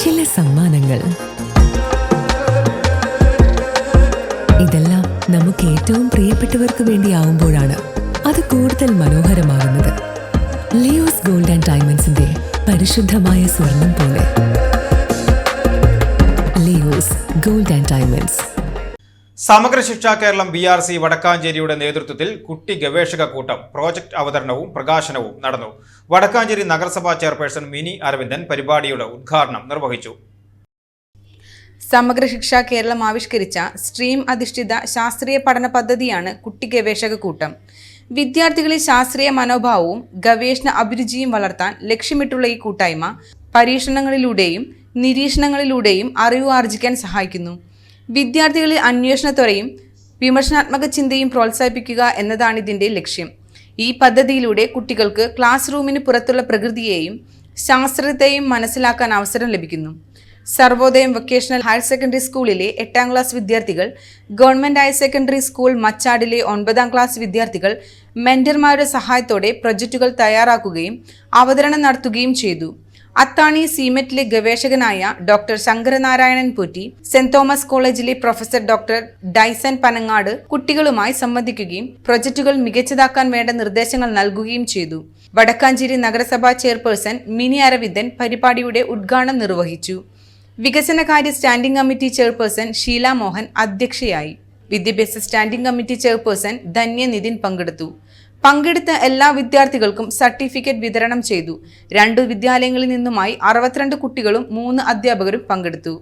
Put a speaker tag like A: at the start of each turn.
A: ചില സമ്മാനങ്ങൾ. ഇതെല്ലാം നമുക്ക് ഏറ്റവും പ്രിയപ്പെട്ടവർക്ക് വേണ്ടിയാവുമ്പോഴാണ് അത് കൂടുതൽ മനോഹരമാകുന്നത്. ലിയോസ് ഗോൾഡ് ആൻഡ് ഡയമണ്ട്സിന്റെ പരിശുദ്ധമായ സ്വർണം പോലെ. Leo's gold and diamonds.
B: സമഗ്ര ശിക്ഷാ കേരളം BRC വടക്കാഞ്ചേരിയുടെ നേതൃത്വത്തിൽ കുട്ടി ഗവേഷക കൂട്ടം പ്രോജക്ട് അവതരണവും പ്രകാശനവും നടന്നു. വടക്കാഞ്ചേരി നഗരസഭാ ചെയർപേഴ്സൺ മിനി അരവിന്ദൻ പരിപാടിയുടെ ഉദ്ഘാടനം നിർവഹിച്ചു.
C: സമഗ്ര ശിക്ഷാ കേരളം ആവിഷ്കരിച്ച സ്ട്രീം അധിഷ്ഠിത ശാസ്ത്രീയ പഠന പദ്ധതിയാണ് കുട്ടി ഗവേഷക കൂട്ടം. വിദ്യാർത്ഥികളിൽ ശാസ്ത്രീയ മനോഭാവവും ഗവേഷണ അഭിരുചിയും വളർത്താൻ ലക്ഷ്യമിട്ടുള്ള ഈ കൂട്ടായ്മ പരീക്ഷണങ്ങളിലൂടെയും നിരീക്ഷണങ്ങളിലൂടെയും അറിവ് ആർജിക്കാൻ സഹായിക്കുന്നു. വിദ്യാർത്ഥികളിൽ അന്വേഷണത്വരയും വിമർശനാത്മക ചിന്തയും പ്രോത്സാഹിപ്പിക്കുക എന്നതാണ് ഇതിൻ്റെ ലക്ഷ്യം. ഈ പദ്ധതിയിലൂടെ കുട്ടികൾക്ക് ക്ലാസ് റൂമിന് പുറത്തുള്ള പ്രകൃതിയെയും ശാസ്ത്രത്തെയും മനസ്സിലാക്കാൻ അവസരം ലഭിക്കുന്നു. സർവോദയം വൊക്കേഷണൽ ഹയർ സെക്കൻഡറി സ്കൂളിലെ 8ാം ക്ലാസ് വിദ്യാർത്ഥികൾ, ഗവൺമെൻറ് ഹയർ സെക്കൻഡറി സ്കൂൾ മച്ചാടിലെ 9ാം ക്ലാസ് വിദ്യാർത്ഥികൾ മെന്റർമാരുടെ സഹായത്തോടെ പ്രൊജക്റ്റുകൾ തയ്യാറാക്കുകയും അവതരണം നടത്തുകയും ചെയ്തു. അത്താണി സിമെറ്റിലെ ഗവേഷകനായ doctor Sankaranarayanan Potti, saint Thomas കോളേജിലെ പ്രൊഫസർ ഡോക്ടർ ഡൈസൺ പനങ്ങാട് കുട്ടികളുമായി സംവദിക്കുകയും പ്രൊജക്റ്റുകൾ മികച്ചതാക്കാൻ വേണ്ട നിർദ്ദേശങ്ങൾ നൽകുകയും ചെയ്തു. വടക്കാഞ്ചേരി നഗരസഭാ ചെയർപേഴ്സൺ മിനി അരവിന്ദൻ പരിപാടിയുടെ ഉദ്ഘാടനം നിർവഹിച്ചു. വികസനകാര്യ standing committee chairperson Sheela Mohan അധ്യക്ഷയായി. വിദ്യാഭ്യാസ standing committee chairperson Dhanya Nithin പങ്കെടുത്ത എല്ലാ വിദ്യാർത്ഥികൾക്കും സർട്ടിഫിക്കറ്റ് വിതരണം ചെയ്തു. 2 വിദ്യാലയങ്ങളിൽ നിന്നുമായി 62 കുട്ടികളും 3 അധ്യാപകരും പങ്കെടുത്തു.